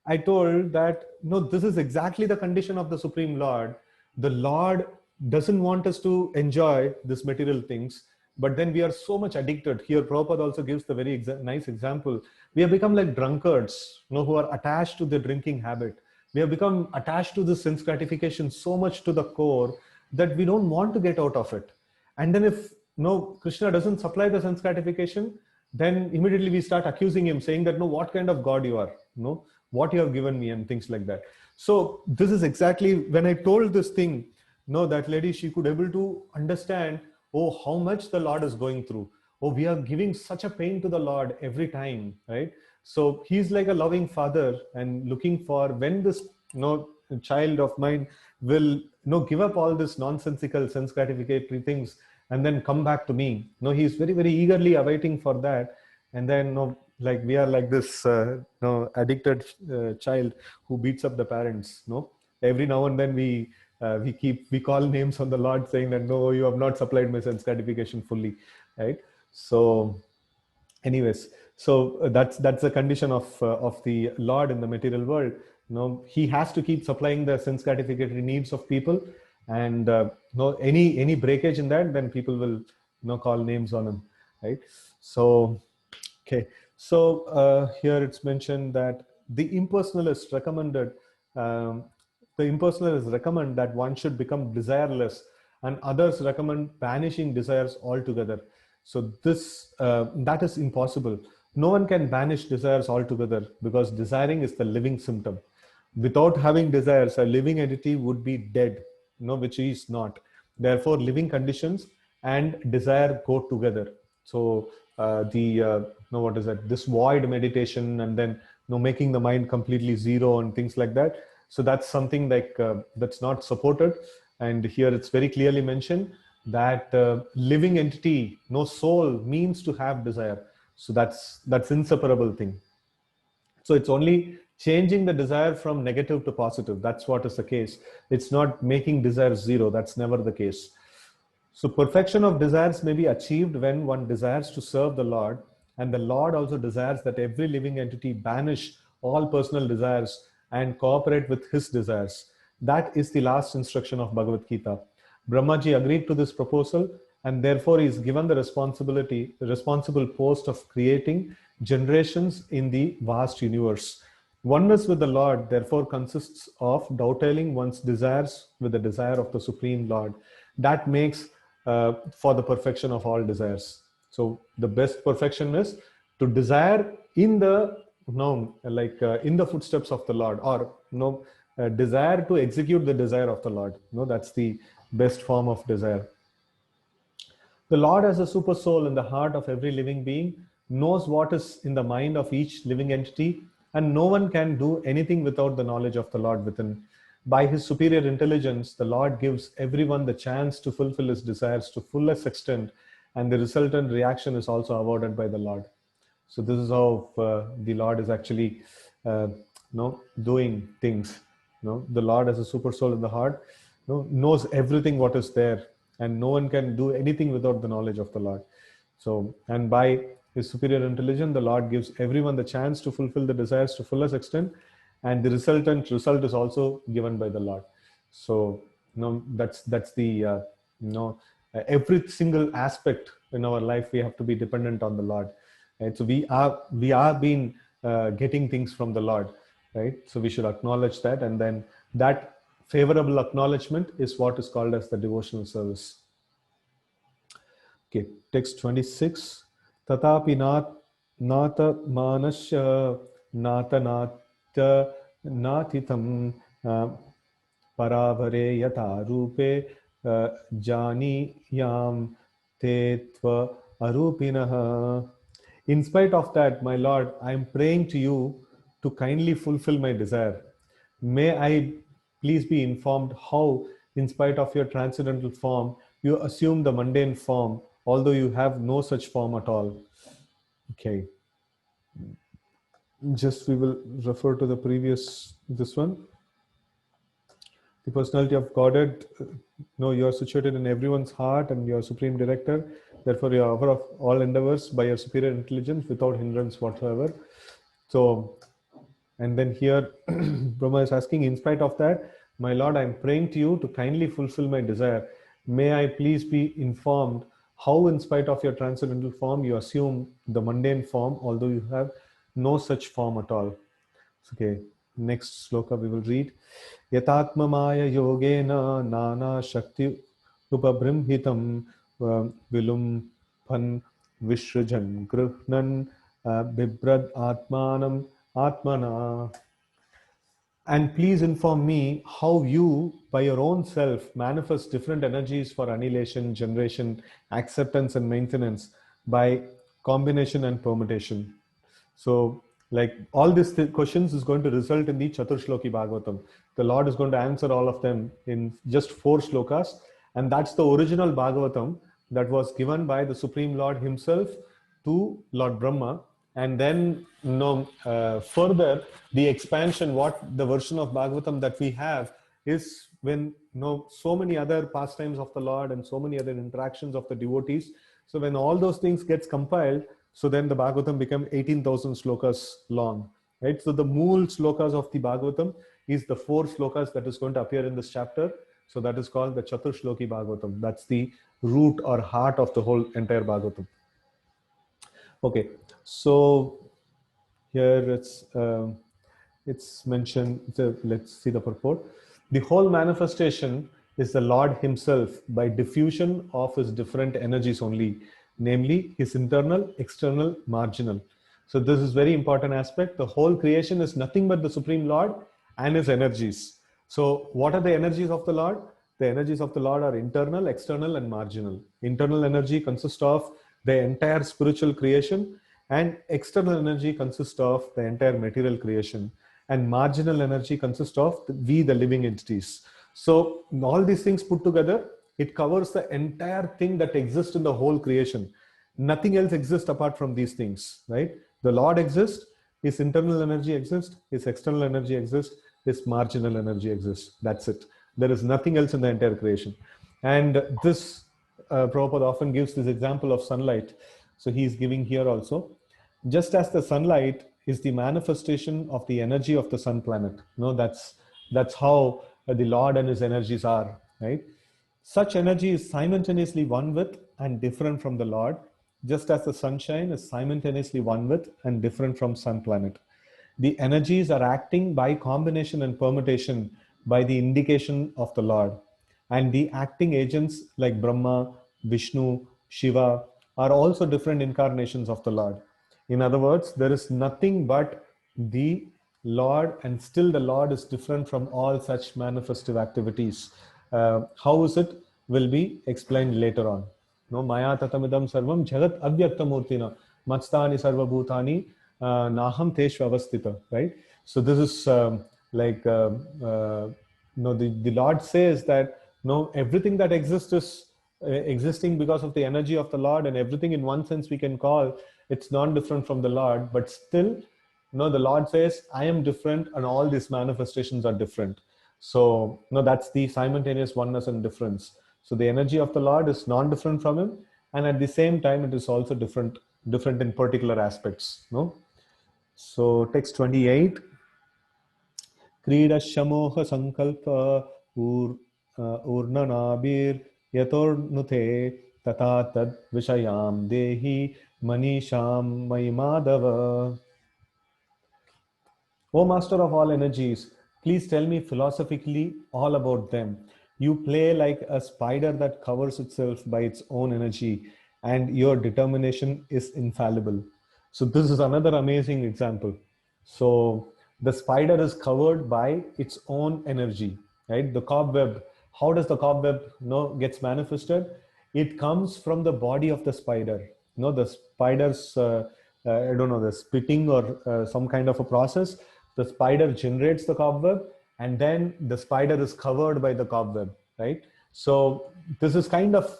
I told that this is exactly the condition of the Supreme Lord. The Lord doesn't want us to enjoy these material things, but then we are so much addicted. Here Prabhupada also gives the very nice example. We have become like drunkards, who are attached to the drinking habit. We have become attached to the sense gratification so much to the core that we don't want to get out of it. And then if Krishna doesn't supply the sense gratification, then immediately we start accusing him, saying that what kind of God you are, what you have given me, and things like that. So this is exactly when I told this thing, that lady, she could able to understand, oh, how much the Lord is going through. Oh, we are giving such a pain to the Lord every time, right? So he's like a loving father and looking for when this child of mine will give up all this nonsensical sense gratificatory things and then come back to me. He's very, very eagerly awaiting for that. And then like we are like this addicted child who beats up the parents. Every now and then we call names on the Lord, saying that no, you have not supplied my sense gratification fully, right? So anyways, so that's the condition of the Lord in the material world. He has to keep supplying the sense gratificatory needs of people, and any breakage in that, then people will call names on him, right? So okay, so here it's mentioned that the impersonalists recommend that one should become desireless, and others recommend banishing desires altogether. So this that is impossible. No one can banish desires altogether, because desiring is the living symptom. Without having desires, a living entity would be dead, which is not. Therefore, living conditions and desire go together. So what is that? This void meditation, and then making the mind completely zero and things like that. So that's something like that's not supported. And here it's very clearly mentioned that living entity, no soul, means to have desire. So that's inseparable thing. So it's only changing the desire from negative to positive. That's what is the case. It's not making desire zero. That's never the case. So perfection of desires may be achieved when one desires to serve the Lord, and the Lord also desires that every living entity banish all personal desires and cooperate with his desires. That is the last instruction of Bhagavad Gita. Brahmaji agreed to this proposal, and therefore he is given the responsible post of creating generations in the vast universe. Oneness with the Lord therefore consists of dovetailing one's desires with the desire of the Supreme Lord. That makes for the perfection of all desires. So the best perfection is to desire in the in the footsteps of the Lord, or desire to execute the desire of the Lord. That's the best form of desire. The Lord, as a super soul in the heart of every living being, knows what is in the mind of each living entity, and no one can do anything without the knowledge of the Lord within. By his superior intelligence, the Lord gives everyone the chance to fulfill his desires to fullest extent, and the resultant reaction is also awarded by the Lord. So this is how the Lord is actually doing things. The Lord, as a super soul in the heart, knows everything what is there, and no one can do anything without the knowledge of the Lord. So, and by his superior intelligence, the Lord gives everyone the chance to fulfill the desires to fullest extent, and the resultant result is also given by the Lord. So that's the every single aspect in our life, we have to be dependent on the Lord, right? So we are being getting things from the Lord, right? So we should acknowledge that, and then that favorable acknowledgement is what is called as the devotional service. Okay, text 26. Tatapi nata manasya nata nata natitam paravare yata rupe jani yam te tva arupinaha. In spite of that, my Lord, I am praying to you to kindly fulfill my desire. May I please be informed how, in spite of your transcendental form, you assume the mundane form, although you have no such form at all. Okay. Just we will refer to the previous, this one. The personality of Godhead, you are situated in everyone's heart and you are supreme director. Therefore, you are aware of all endeavors by your superior intelligence without hindrance whatsoever. So, and then here, Brahma is asking, in spite of that, my Lord, I am praying to you to kindly fulfill my desire. May I please be informed how, in spite of your transcendental form, you assume the mundane form, although you have no such form at all. Okay, next sloka we will read. Yatatma maya yogena nana shakti upabrimhitam vilum pan vishrajan gruhnan bibrad atmanam atmana. And please inform me how you, by your own self, manifest different energies for annihilation, generation, acceptance, and maintenance by combination and permutation. So, like all these questions is going to result in the Chaturshloki Bhagavatam. The Lord is going to answer all of them in just 4 shlokas, and that's the original Bhagavatam that was given by the Supreme Lord Himself to Lord Brahma. And then, further, the expansion, what the version of Bhagavatam that we have is when so many other pastimes of the Lord and so many other interactions of the devotees. So when all those things gets compiled, so then the Bhagavatam become 18,000 slokas long, right? So the mool slokas of the Bhagavatam is the 4 slokas that is going to appear in this chapter. So that is called the Chaturshloki Bhagavatam. That's the root or heart of the whole entire Bhagavatam. Okay, so here it's mentioned, let's see the purport. The whole manifestation is the Lord Himself by diffusion of His different energies only, namely His internal, external, marginal. So this is very important aspect. The whole creation is nothing but the Supreme Lord and His energies. So what are the energies of the Lord? The energies of the Lord are internal, external, and marginal. Internal energy consists of the entire spiritual creation, and external energy consists of the entire material creation, and marginal energy consists of the living entities. So all these things put together, it covers the entire thing that exists in the whole creation. Nothing else exists apart from these things, right? The Lord exists, His internal energy exists, His external energy exists, His marginal energy exists. That's it. There is nothing else in the entire creation. And this, Prabhupada often gives this example of sunlight. So he is giving here also. Just as the sunlight is the manifestation of the energy of the sun planet. That's how the Lord and His energies are, right? Such energy is simultaneously one with and different from the Lord, just as the sunshine is simultaneously one with and different from sun planet. The energies are acting by combination and permutation by the indication of the Lord. And the acting agents like Brahma, Vishnu, Shiva are also different incarnations of the Lord. In other words, there is nothing but the Lord, and still the Lord is different from all such manifestive activities. How is it will be explained later on. No, Maya tatamidam sarvam jagat avyaktamurtina matstani sarva bhutani naham teshu avastita. Right. So this is the Lord says that everything that exists is existing because of the energy of the Lord, and everything in one sense we can call it's not different from the Lord, but still, the Lord says, I am different and all these manifestations are different. So, that's the simultaneous oneness and difference. So the energy of the Lord is non-different from Him, and at the same time, it is also different in particular aspects. No? So text 28. Krida shamoha sankalpa urnanabir yatornute tata tad vishayam dehi manisham maimadava. O Master of all energies, Please tell me philosophically all about them. You play like a spider that covers itself by its own energy, and your determination is infallible. So, this is another amazing example. So, the spider is covered by its own energy, right? The cobweb, how does the cobweb gets manifested? It comes from the body of the spider. The spider's, I don't know, the spitting or some kind of a process. The spider generates the cobweb, and then the spider is covered by the cobweb, right? So this is kind of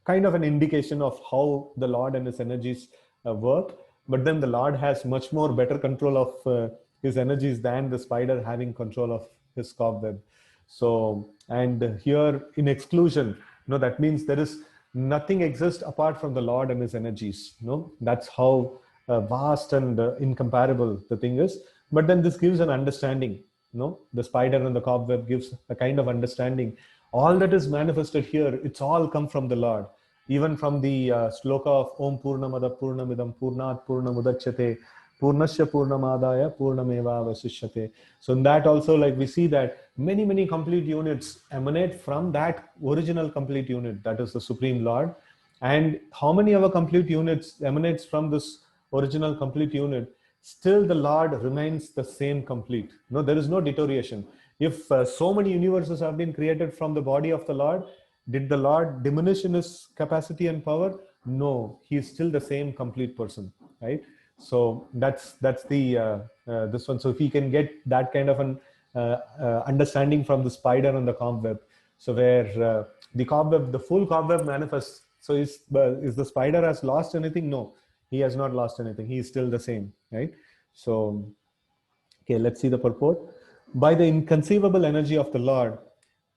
an indication of how the Lord and his energies work. But then the Lord has much more better control of his energies than the spider having control of his cobweb. So, and here in exclusion, that means there is nothing exists apart from the Lord and his energies. That's how vast and incomparable the thing is. But then this gives an understanding. The spider and the cobweb gives a kind of understanding. All that is manifested here, it's all come from the Lord. Even from the sloka of Om Purnamada Purnamidam Purnat Purnamudachyate Purnasya Purnamadaya Purnameva Vasishyate. So in that also, like we see that many complete units emanate from that original complete unit, that is the Supreme Lord. And how many of our complete units emanates from this original complete unit? Still the Lord remains the same complete. There is no deterioration. If so many universes have been created from the body of the Lord, did the Lord diminish in his capacity and power? No, he is still the same complete person, right? So that's the this one. So if we can get that kind of an understanding from the spider and the cobweb, so where the full cobweb manifests. So is the spider has lost anything? No, he has not lost anything. He is still the same, right? So, okay, let's see the purport. By the inconceivable energy of the Lord,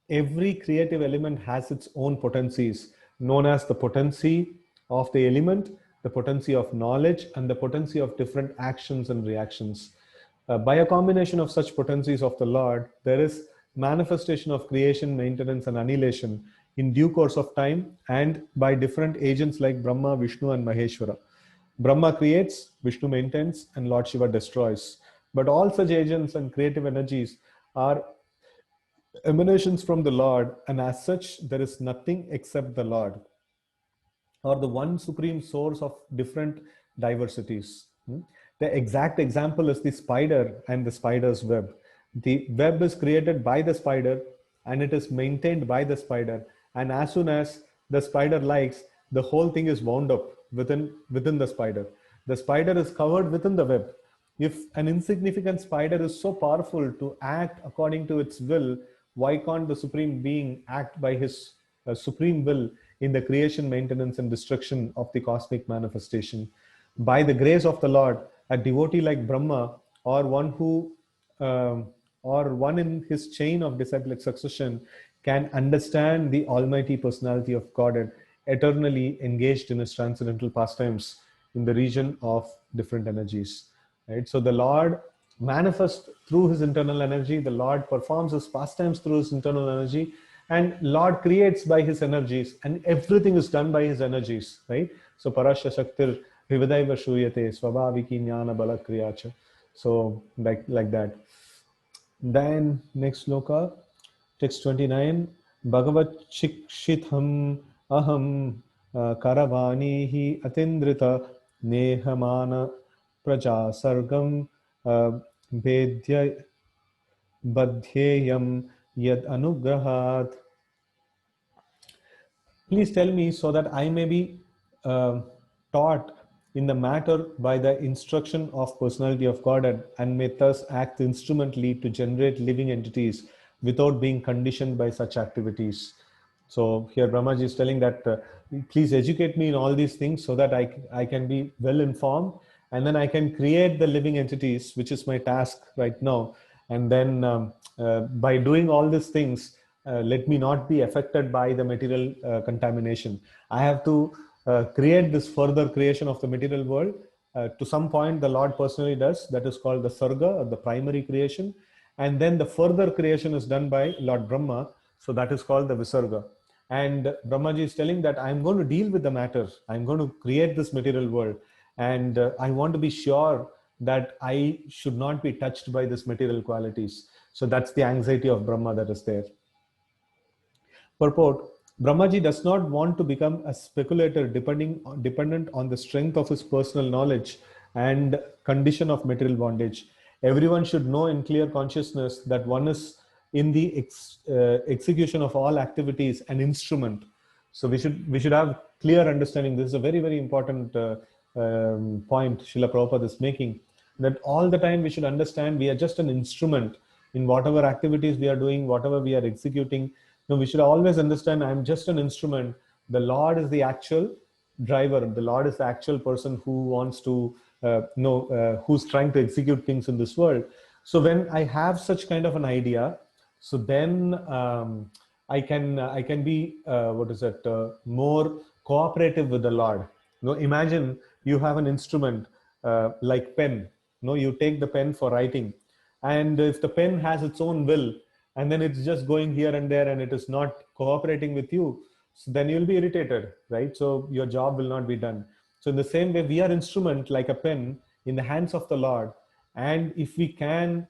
every creative element has its own potencies, known as the potency of the element, the potency of knowledge, and the potency of different actions and reactions. By a combination of such potencies of the Lord, there is manifestation of creation, maintenance, and annihilation in due course of time, and by different agents like Brahma, Vishnu, and Maheshwara. Brahma creates, Vishnu maintains, and Lord Shiva destroys. But all such agents and creative energies are emanations from the Lord, and as such, there is nothing except the Lord, or the one supreme source of different diversities. The exact example is the spider and the spider's web. The web is created by the spider and it is maintained by the spider. And as soon as the spider likes, the whole thing is wound up within the spider. The spider is covered within the web. If an insignificant spider is so powerful to act according to its will, why can't the Supreme Being act by his supreme will in the creation, maintenance, and destruction of the cosmic manifestation? By the grace of the Lord, a devotee like Brahma, or one who, or one in his chain of disciplic succession, can understand the Almighty Personality of Godhead, eternally engaged in his transcendental pastimes in the region of different energies. Right? So the Lord manifests through his internal energy. The Lord performs his pastimes through his internal energy, and Lord creates by his energies, and everything is done by his energies, right? So Parasya Shaktir Vivadaiva Shuyate Swabhaviki Jnana Bala Kriyacha. So like that. Then next sloka, text 29. Bhagavat Chikshitham Aham Karavanihi Atindrita Nehamana Praja Sargam Bedya Badhyeyam Yad Anugrahat. Please tell me so that I may be taught in the matter by the instruction of personality of God, and may thus act instrumentally to generate living entities without being conditioned by such activities. So here Brahmaji is telling that please educate me in all these things so that I can be well informed, and then I can create the living entities, which is my task right now. And then by doing all these things, let me not be affected by the material contamination. I have to create this further creation of the material world. To some point, the Lord personally does. That is called the Sarga, or the primary creation. And then the further creation is done by Lord Brahma. So that is called the Visarga. And Brahmaji is telling that I'm going to deal with the matter. I'm going to create this material world. And I want to be sure that I should not be touched by these material qualities. So that's the anxiety of Brahma that is there. Purport: Brahmaji does not want to become a speculator dependent on the strength of his personal knowledge and condition of material bondage. Everyone should know in clear consciousness that one is in the execution of all activities an instrument. So we should have clear understanding. This is a very, very important point Srila Prabhupada is making, that all the time we should understand we are just an instrument in whatever activities we are doing, whatever we are executing. No, we should always understand I'm just an instrument. The Lord is the actual driver. The Lord is the actual person who wants to who's trying to execute things in this world. So when I have such kind of an idea, so then I can be more cooperative with the Lord. Imagine you have an instrument like pen. You take the pen for writing, and if the pen has its own will, and then it's just going here and there, and it is not cooperating with you, so then you'll be irritated, right? So your job will not be done. So in the same way, we are instrument like a pen in the hands of the Lord, and if we can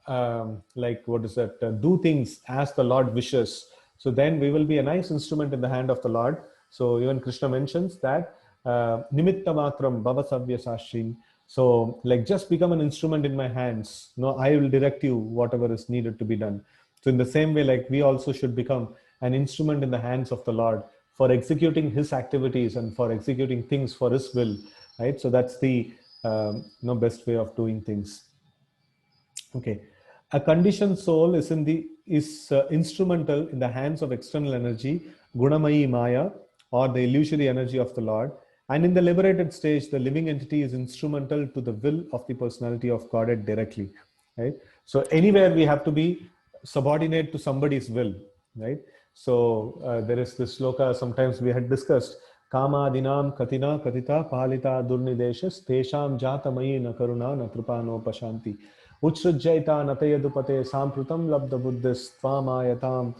do things as the Lord wishes, so then we will be a nice instrument in the hand of the Lord. So even Krishna mentions that nimitta matram bhavasavya sashrin. So like, just become an instrument in my hands. I will direct you whatever is needed to be done. So in the same way, like, we also should become an instrument in the hands of the Lord for executing his activities and for executing things for his will, right? So that's the best way of doing things. Okay. A conditioned soul is instrumental in the hands of external energy, Gunamayi Maya, or the illusory energy of the Lord. And in the liberated stage, the living entity is instrumental to the will of the personality of Godhead directly, right? So anywhere we have to be subordinate to somebody's will, right? So there is this sloka sometimes we had discussed: Kama dinam katina katita palita durnideshas tesham jatamayi na karuna na trupano pashanti uchrajjaita natayadupate samprutam labda buddhis tvamayatam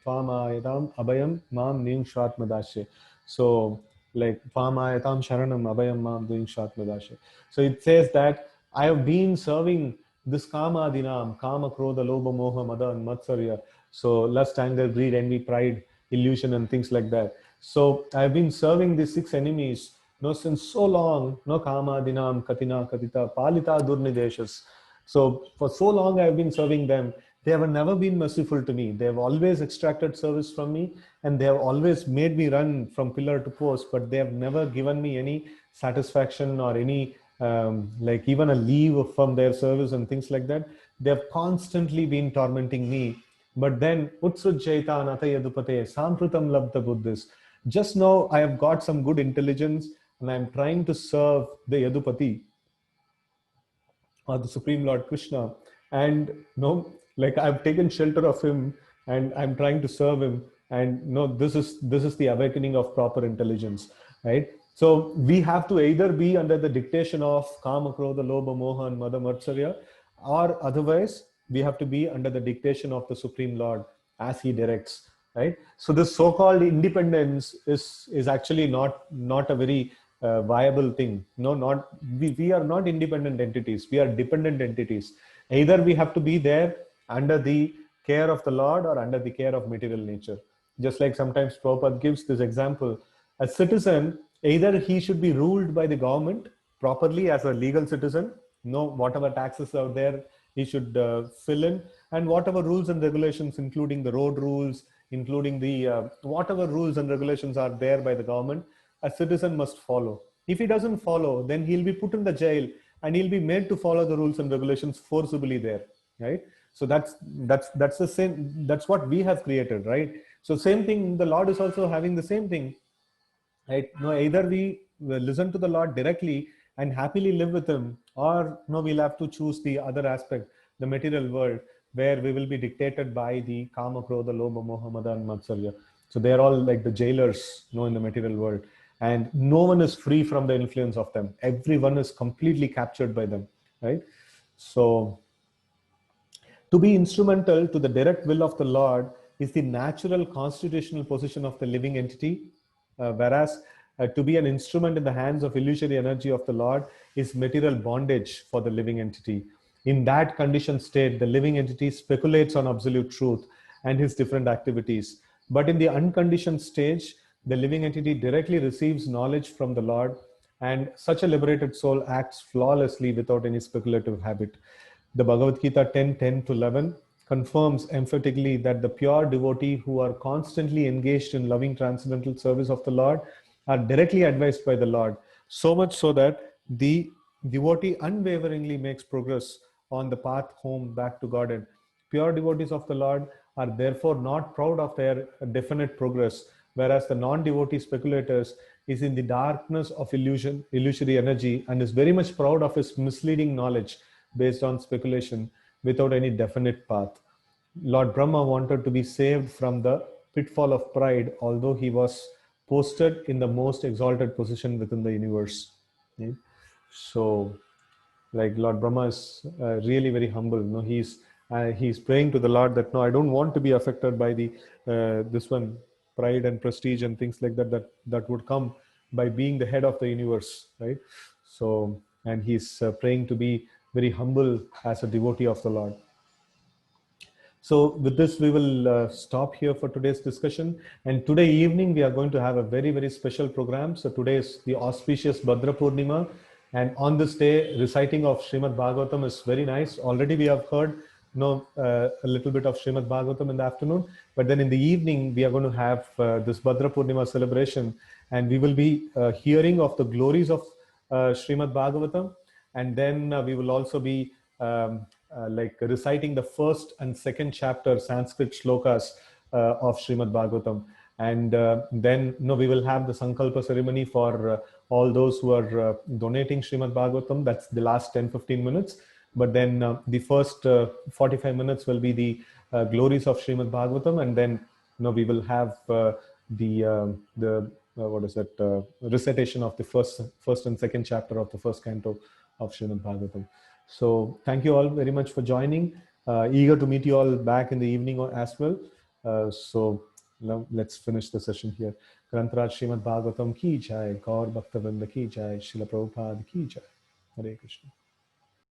tvamayatam abhayam mam ning shvatmadashe. So like tvamayatam sharanam abhayam mam ning shvatmadashe. So it says that I have been serving this kama dinam, kama, krodha, lobha, moha, mada, and matsarya. So lust, anger, greed, envy, pride, illusion, and things like that. So I've been serving these 6 enemies since so long. Kama dinam katina katita palita durnideshas. So for so long I've been serving them. They have never been merciful to me. They have always extracted service from me, and they have always made me run from pillar to post, but they have never given me any satisfaction or any like even a leave from their service and things like that. They have constantly been tormenting me. But then Utsujjaita Natayadupate Samprutam Labda Buddhis. Just now I have got some good intelligence and I'm trying to serve the Yadupati, or the Supreme Lord Krishna. And like, I've taken shelter of him and I'm trying to serve him. And this is the awakening of proper intelligence, right? So we have to either be under the dictation of Kama, Krodha, Lobha, Moha, and Mada, Matsarya, or otherwise we have to be under the dictation of the Supreme Lord as he directs, right? So this so-called independence is actually not a very viable thing. We are not independent entities. We are dependent entities. Either we have to be there under the care of the Lord or under the care of material nature. Just like sometimes Prabhupada gives this example: a citizen, either he should be ruled by the government properly as a legal citizen, whatever taxes are there, he should fill in, and whatever rules and regulations, including the road rules, including the whatever rules and regulations are there by the government, a citizen must follow. If he doesn't follow, then he'll be put in the jail and he'll be made to follow the rules and regulations forcibly there, right? So that's the same. That's what we have created, right? So same thing, the Lord is also having the same thing, right? Either we listen to the Lord directly and happily live with him, or we'll have to choose the other aspect, the material world, where we will be dictated by the Kama, Krodha, Lobha, Moha, Mada, and Matsarya. So they're all like the jailers, in the material world, and no one is free from the influence of them. Everyone is completely captured by them, right? So to be instrumental to the direct will of the Lord is the natural constitutional position of the living entity, whereas to be an instrument in the hands of illusory energy of the Lord is material bondage for the living entity. In that conditioned state, the living entity speculates on absolute truth and his different activities. But in the unconditioned stage, the living entity directly receives knowledge from the Lord, and such a liberated soul acts flawlessly without any speculative habit. The Bhagavad Gita 10:10 to 11 confirms emphatically that the pure devotee who are constantly engaged in loving transcendental service of the Lord are directly advised by the Lord, so much so that the devotee unwaveringly makes progress on the path home back to God. And pure devotees of the Lord are therefore not proud of their definite progress, whereas the non-devotee speculators is in the darkness of illusory energy, and is very much proud of his misleading knowledge based on speculation without any definite path. Lord Brahma wanted to be saved from the pitfall of pride, although he was posted in the most exalted position within the universe. Okay? So, like Lord Brahma is really very humble. No, he's praying to the Lord that no, I don't want to be affected by the this one pride and prestige and things like that that would come by being the head of the universe, right? So, and he's praying to be very humble as a devotee of the Lord. So with this, we will stop here for today's discussion. And today evening, we are going to have a very, very special program. So today is the auspicious Bhadra Purnima. And on this day, reciting of Srimad Bhagavatam is very nice. Already we have heard a little bit of Srimad Bhagavatam in the afternoon. But then in the evening, we are going to have this Bhadra Purnima celebration. And we will be hearing of the glories of Srimad Bhagavatam. And then we will also be like reciting the first and second chapter Sanskrit shlokas of Srimad Bhagavatam. And then we will have the Sankalpa ceremony for all those who are donating Srimad Bhagavatam. That's the last 10-15 minutes. But then the first 45 minutes will be the glories of Srimad Bhagavatam. And then we will have the what is it, recitation of the first and second chapter of the first canto of Srimad Bhagavatam. So thank you all very much for joining. Eager to meet you all back in the evening as well. So now let's finish the session here. Grantaraj Srimad Bhagavatam ki jai, Gaur Bhakta Vrinda ki jai, Srila Prabhupada ki jai. Hare Krishna.